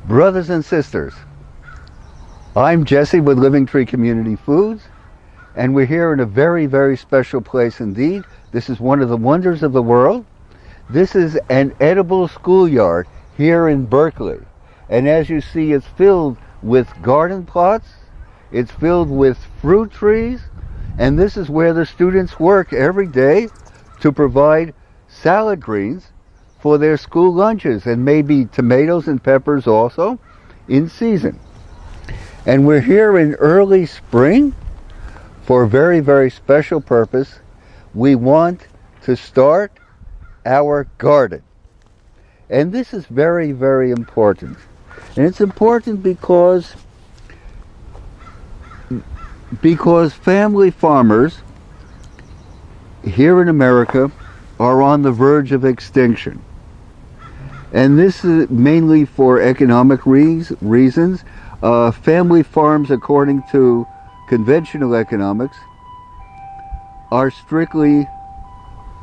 Brothers and sisters, I'm Jesse with Living Tree Community Foods, and we're here in a very, very special place indeed. This is one of the wonders of the world. This is an edible schoolyard here in Berkeley. And as you see, it's filled with garden plots, it's filled with fruit trees, and this is where the students work every day to provide salad greens for their school lunches, and maybe tomatoes and peppers also in season. And we're here in early spring for a very, very special purpose. We want to start our garden. And this is very, very important. And it's important because family farmers here in America are on the verge of extinction. And this is mainly for economic reasons. Family farms, according to conventional economics, are strictly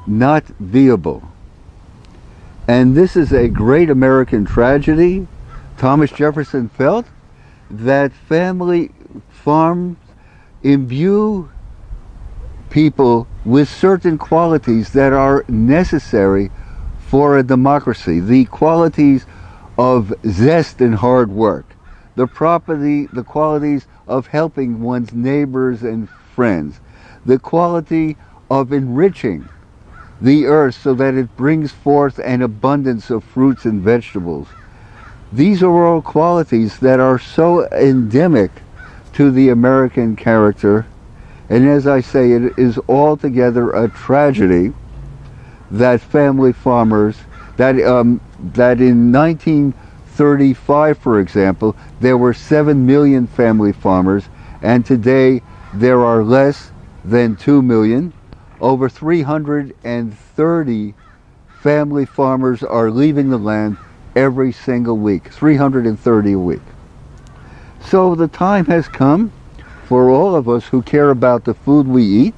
not viable. And this is a great American tragedy. Thomas Jefferson felt that family farms imbue people with certain qualities that are necessary for a democracy. The qualities of zest and hard work, the qualities of helping one's neighbors and friends, the quality of enriching the earth so that it brings forth an abundance of fruits and vegetables. These are all qualities that are so endemic to the American character, and as I say, it is altogether a tragedy that family farmers, that in 1935, for example, there were 7 million family farmers, and today there are less than 2 million. Over 330 family farmers are leaving the land every single week, 330 a week. So the time has come for all of us who care about the food we eat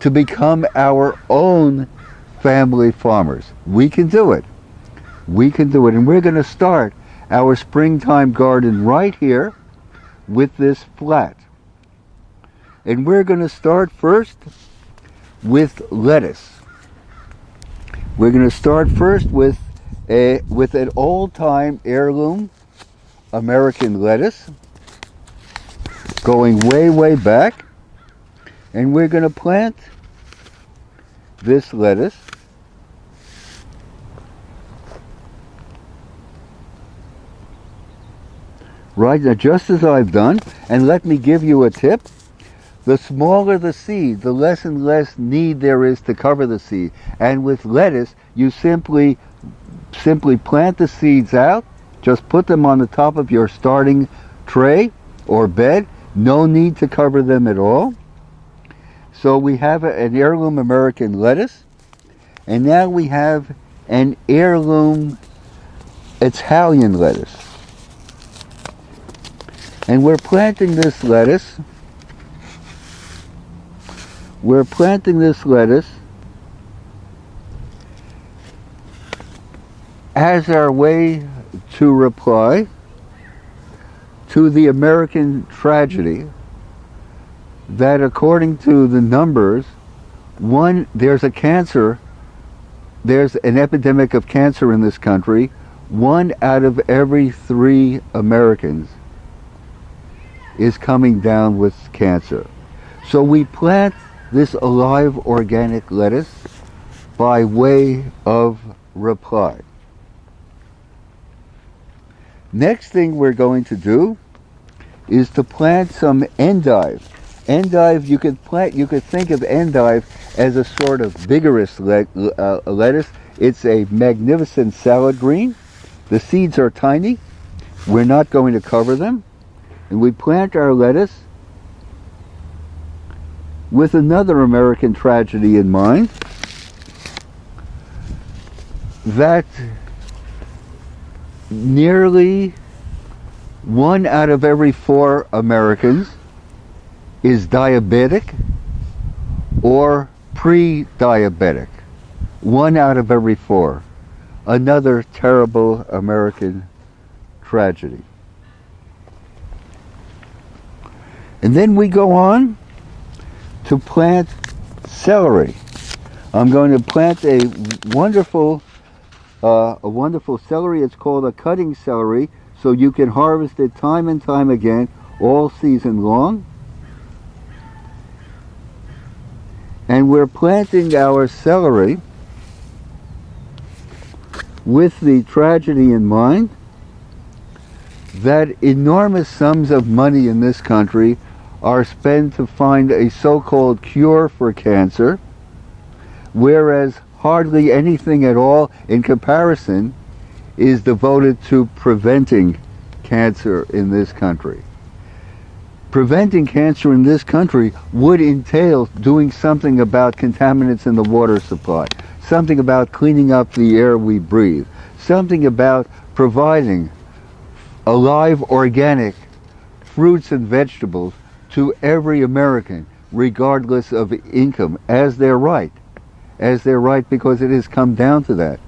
to become our own family farmers. We can do it. We can do it. And we're going to start our springtime garden right here with this flat. And we're going to start first with lettuce. We're going to start first with an old-time heirloom American lettuce, going way, way back. And we're going to plant this lettuce right now, just as I've done. And let me give you a tip. The smaller the seed, the less and less need there is to cover the seed. And with lettuce, you simply plant the seeds out, just put them on the top of your starting tray or bed. No need to cover them at all. So we have an heirloom American lettuce, and now we have an heirloom Italian lettuce. And we're planting this lettuce. As our way to reply to the American tragedy that, according to the numbers, there's an epidemic of cancer in this country. 1 out of every 3 Americans is coming down with cancer. So we plant this alive organic lettuce by way of reply. Next thing we're going to do is to plant some endive. Endive, you could think of endive as a sort of vigorous lettuce. It's a magnificent salad green. The seeds are tiny. We're not going to cover them. And we plant our lettuce with another American tragedy in mind, that nearly 1 out of every 4 Americans is diabetic or pre-diabetic. 1 out of every 4. Another terrible American tragedy. And then we go on to plant celery. I'm going to plant a wonderful celery. It's called a cutting celery, so you can harvest it time and time again, all season long. And we're planting our celery with the tragedy in mind that enormous sums of money in this country are spent to find a so-called cure for cancer, whereas hardly anything at all in comparison is devoted to preventing cancer in this country. Preventing cancer in this country would entail doing something about contaminants in the water supply, something about cleaning up the air we breathe, something about providing alive organic fruits and vegetables to every American, regardless of income, as their right. As their right, because it has come down to that.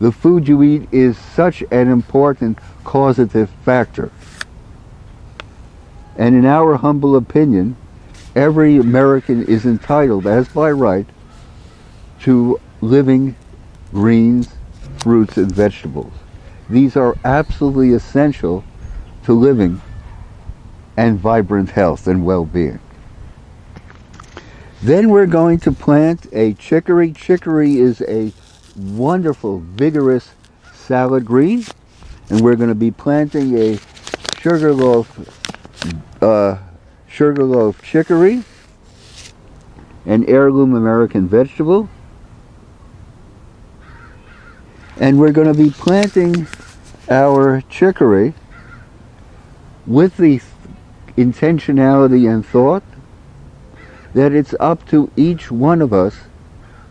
The food you eat is such an important causative factor. And in our humble opinion, every American is entitled, as by right, to living greens, fruits, and vegetables. These are absolutely essential to living and vibrant health and well-being. Then we're going to plant a chicory. Chicory is a wonderful, vigorous salad green, and we're going to be planting a sugarloaf chicory, an heirloom American vegetable. And we're going to be planting our chicory with the intentionality and thought that it's up to each one of us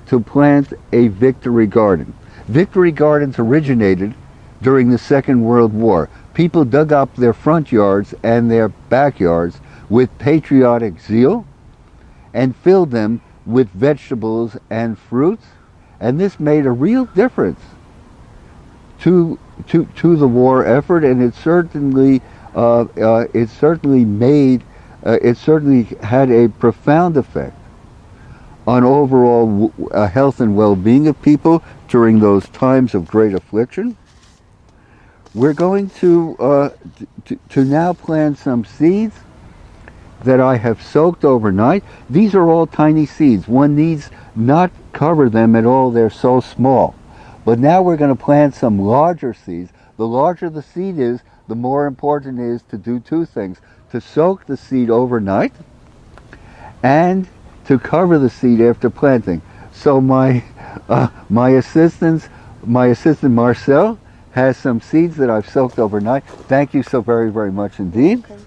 to plant a victory garden. Victory gardens originated during the Second World War. People dug up their front yards and their backyards with patriotic zeal and filled them with vegetables and fruits, and this made a real difference to the war effort, and it certainly had a profound effect on overall health and well-being of people during those times of great affliction. We're going to now plant some seeds that I have soaked overnight. These are all tiny seeds. One needs not cover them at all, they're so small. But now we're going to plant some larger seeds. The larger the seed is, the more important it is to do two things: to soak the seed overnight and to cover the seed after planting. So my assistant Marcel has some seeds that I've soaked overnight. Thank you so very, very much indeed. Okay.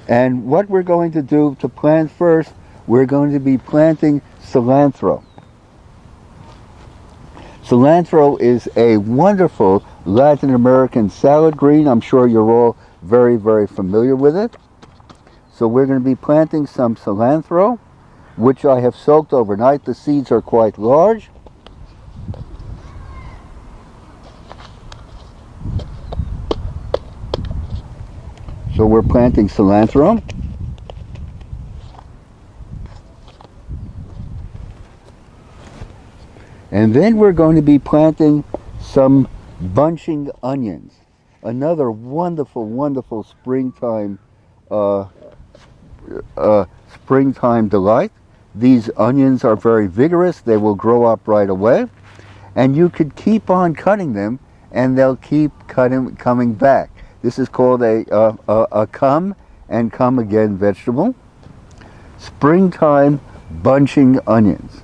And what we're going to do to plant first, we're going to be planting cilantro. Cilantro is a wonderful Latin American salad green. I'm sure you're all very, very familiar with it. So we're going to be planting some cilantro, which I have soaked overnight. The seeds are quite large. So we're planting cilantro. And then we're going to be planting some bunching onions. Another wonderful, wonderful springtime delight. These onions are very vigorous. They will grow up right away. And you could keep on cutting them and they'll keep coming back. This is called a come and come again vegetable. Springtime bunching onions.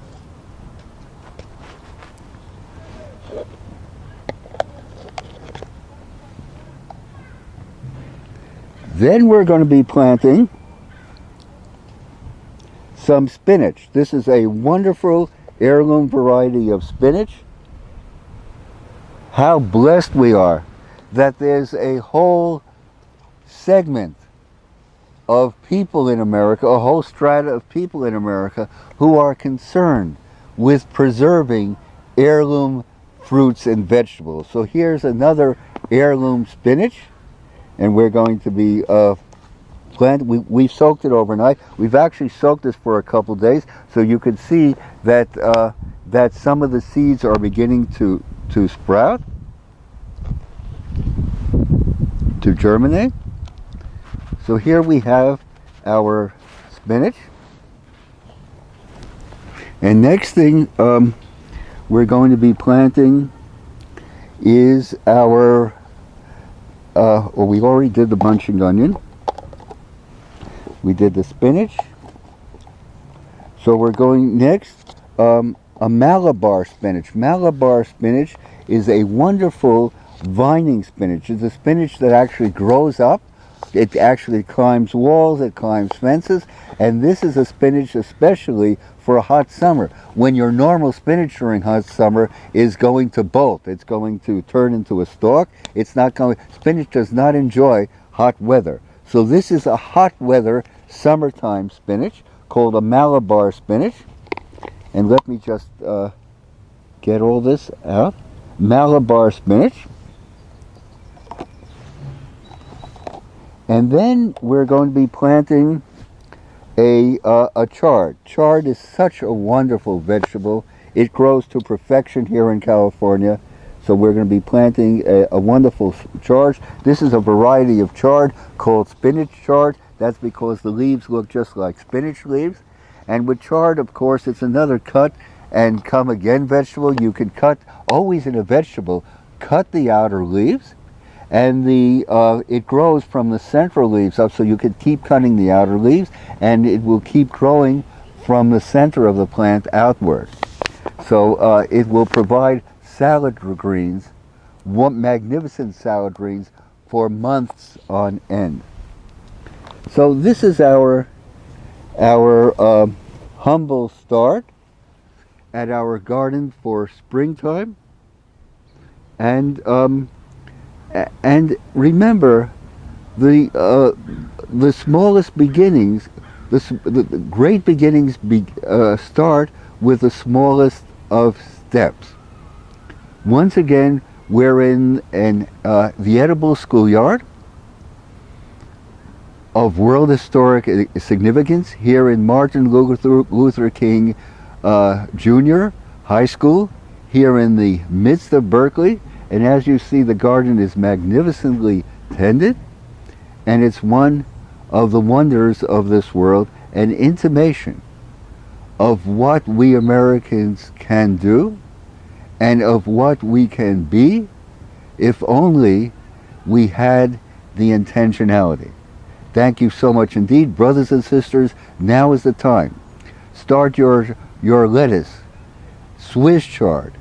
Then we're going to be planting some spinach. This is a wonderful heirloom variety of spinach. How blessed we are that there's a whole segment of people in America, a whole strata of people in America who are concerned with preserving heirloom fruits and vegetables. So here's another heirloom spinach. and we're going to be we've soaked it overnight. We've actually soaked this for a couple days, so you can see that that some of the seeds are beginning to sprout, to germinate. So here we have our spinach, and next thing we're going to be planting is our well, we already did the bunching onion. We did the spinach. So we're going next, a Malabar spinach. Malabar spinach is a wonderful vining spinach. It's a spinach that actually grows up. It actually climbs walls, it climbs fences, and this is a spinach especially for a hot summer, when your normal spinach during hot summer is going to bolt. It's going to turn into a stalk. It's not going. Spinach does not enjoy hot weather. So this is a hot weather summertime spinach called a Malabar spinach. And let me just get all this out. Malabar spinach. And then we're going to be planting a chard. Chard is such a wonderful vegetable. It grows to perfection here in California. So we're going to be planting a wonderful chard. This is a variety of chard called spinach chard. That's because the leaves look just like spinach leaves. And with chard, of course, it's another cut and come again vegetable. You can cut, always in a vegetable, cut the outer leaves, and it grows from the central leaves up, so you can keep cutting the outer leaves, and it will keep growing from the center of the plant outward. So it will provide salad greens, magnificent salad greens, for months on end. So this is our humble start at our garden for springtime, and remember, the smallest beginnings, the great beginnings start with the smallest of steps. Once again, we're in the edible schoolyard of world historic significance here in Martin Luther King Jr. High School, here in the midst of Berkeley. And as you see, the garden is magnificently tended, and it's one of the wonders of this world, an intimation of what we Americans can do and of what we can be if only we had the intentionality. Thank you so much indeed, brothers and sisters. Now is the time. Start your lettuce, Swiss chard,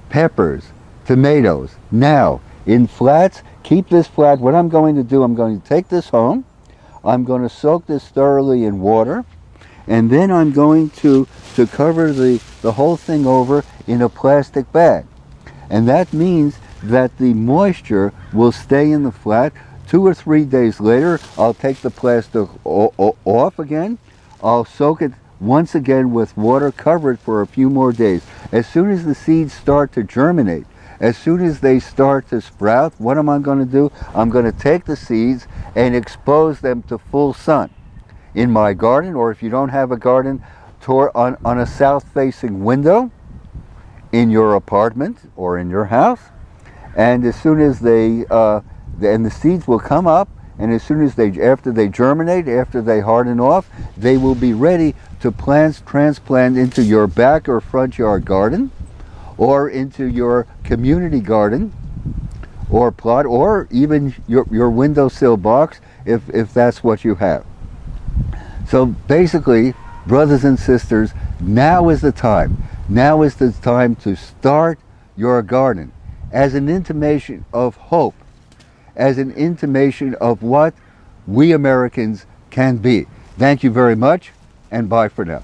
peppers, tomatoes, now in flats. Keep this flat. What I'm going to do, I'm going to take this home, I'm going to soak this thoroughly in water, and then I'm going to cover the whole thing over in a plastic bag. And that means that the moisture will stay in the flat. 2 or 3 days later, I'll take the plastic off again. I'll soak it once again with water, cover it for a few more days. As soon as the seeds start to germinate, as soon as they start to sprout, what am I going to do? I'm going to take the seeds and expose them to full sun in my garden, or if you don't have a garden, on a south-facing window in your apartment or in your house. And as soon as and the seeds will come up, and as soon as after they germinate, after they harden off, they will be ready to transplant into your back or front yard garden, or into your community garden or plot, or even your windowsill box if that's what you have. So basically, brothers and sisters, now is the time. Now is the time to start your garden as an intimation of hope, as an intimation of what we Americans can be. Thank you very much, and bye for now.